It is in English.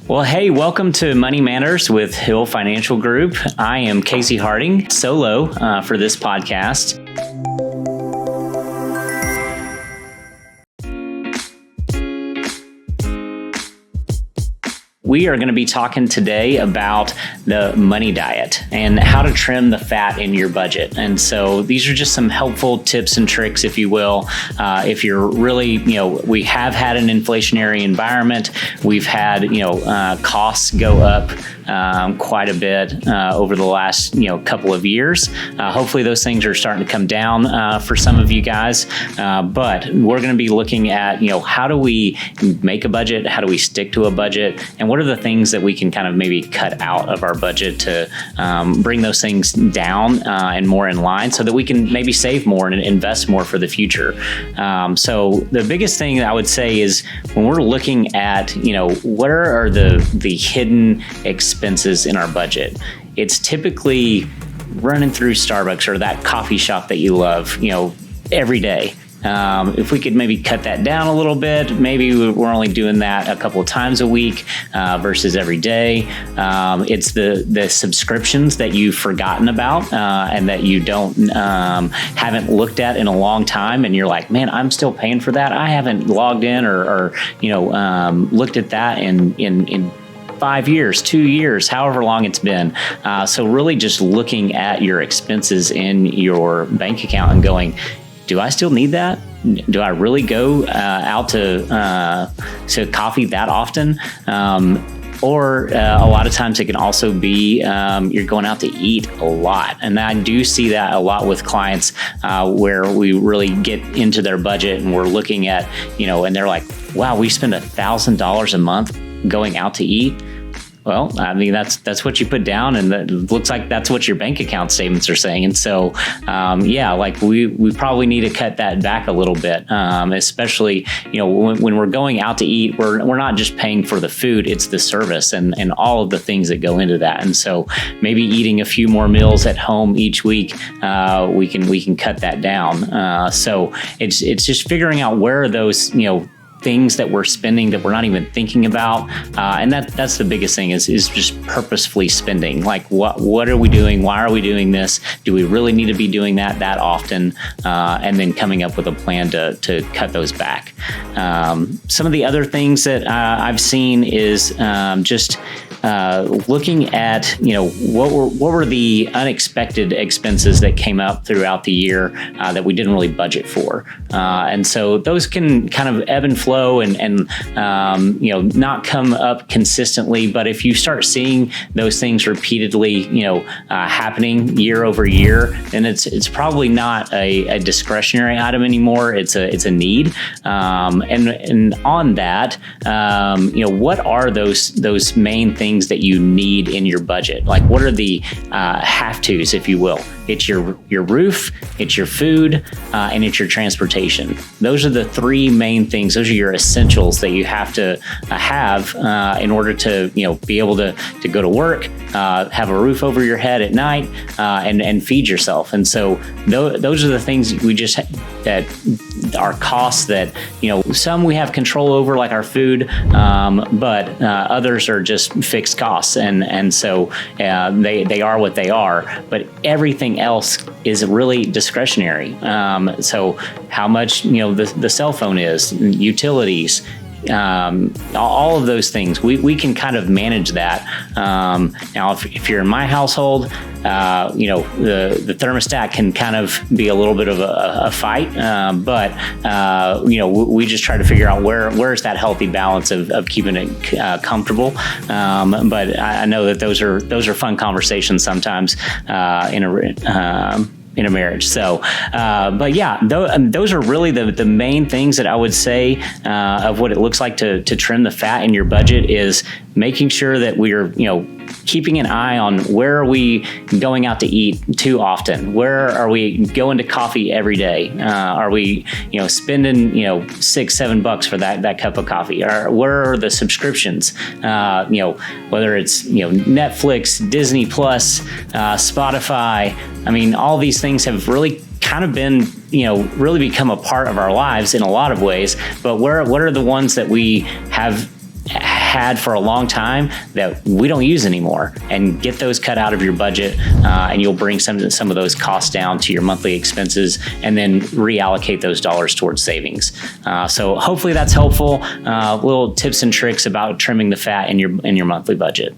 Well, hey, welcome to Money Matters with Hill Financial Group. I am Casey Harding, solo for this podcast. We are going to be talking today about the money diet and how to trim the fat in your budget. And so these are just some helpful tips and tricks, if you will. If you're really, we have had an inflationary environment. We've had, costs go up quite a bit over the last, couple of years. Hopefully those things are starting to come down for some of you guys. But we're going to be looking at, how do we make a budget? How do we stick to a budget? And what are the things that we can kind of maybe cut out of our budget to bring those things down and more in line so that we can maybe save more and invest more for the future? So the biggest thing I would say is when we're looking at, what are the hidden expenses in our budget? It's typically running through Starbucks or that coffee shop that you love, every day. If we could maybe cut that down a little bit, maybe we're only doing that a couple of times a week versus every day. It's the subscriptions that you've forgotten about and that you haven't looked at in a long time, and you're like, man, I'm still paying for that. I haven't logged in or looked at that in 5 years, 2 years, however long it's been. So really just looking at your expenses in your bank account and going, do I still need that? Do I really go out to coffee that often? Or a lot of times it can also be you're going out to eat a lot. And I do see that a lot with clients where we really get into their budget and we're looking at, and they're like, wow, we spend $1,000 a month going out to eat. Well, I mean, that's what you put down, and it looks like that's what your bank account statements are saying. And so, we probably need to cut that back a little bit, especially, when we're going out to eat, we're not just paying for the food, it's the service and all of the things that go into that. And so maybe eating a few more meals at home each week, we can cut that down. So it's just figuring out where are those, things that we're spending that we're not even thinking about, and that's the biggest thing is just purposefully spending. Like what are we doing? Why are we doing this? Do we really need to be doing that often? And then coming up with a plan to cut those back. Some of the other things that I've seen is just looking at what were the unexpected expenses that came up throughout the year that we didn't really budget for, and so those can kind of ebb and flow and not come up consistently. But if you start seeing those things repeatedly, happening year over year, then it's probably not a discretionary item anymore. It's a need. And on that, what are those main things that you need in your budget? Like, what are the have-tos, if you will? It's your roof, it's your food, and it's your transportation. Those are the three main things. Those are your essentials that you have to have in order to be able to go to work, have a roof over your head at night, and feed yourself. And so those are the things that are costs that some we have control over, like our food, but others are just fixed costs, and so they are what they are. But everything else is really discretionary. So how much the cell phone is, utilities, all of those things, we can kind of manage that. Now, if you're in my household, the thermostat can kind of be a little bit of a fight, but we just try to figure out where's that healthy balance of keeping it comfortable. But I know that those are fun conversations sometimes in a marriage. So, but yeah, those are really the main things that I would say of what it looks like to trim the fat in your budget is making sure that we're, keeping an eye on where are we going out to eat too often? Where are we going to coffee every day? Are we, spending, $6-7 for that cup of coffee? Or where are the subscriptions? Whether it's, Netflix, Disney Plus, Spotify. I mean, all these things have really kind of been, really become a part of our lives in a lot of ways. But what are the ones that we have had for a long time that we don't use anymore, and get those cut out of your budget, and you'll bring some of those costs down to your monthly expenses, and then reallocate those dollars towards savings. So hopefully that's helpful. Little tips and tricks about trimming the fat in your monthly budget.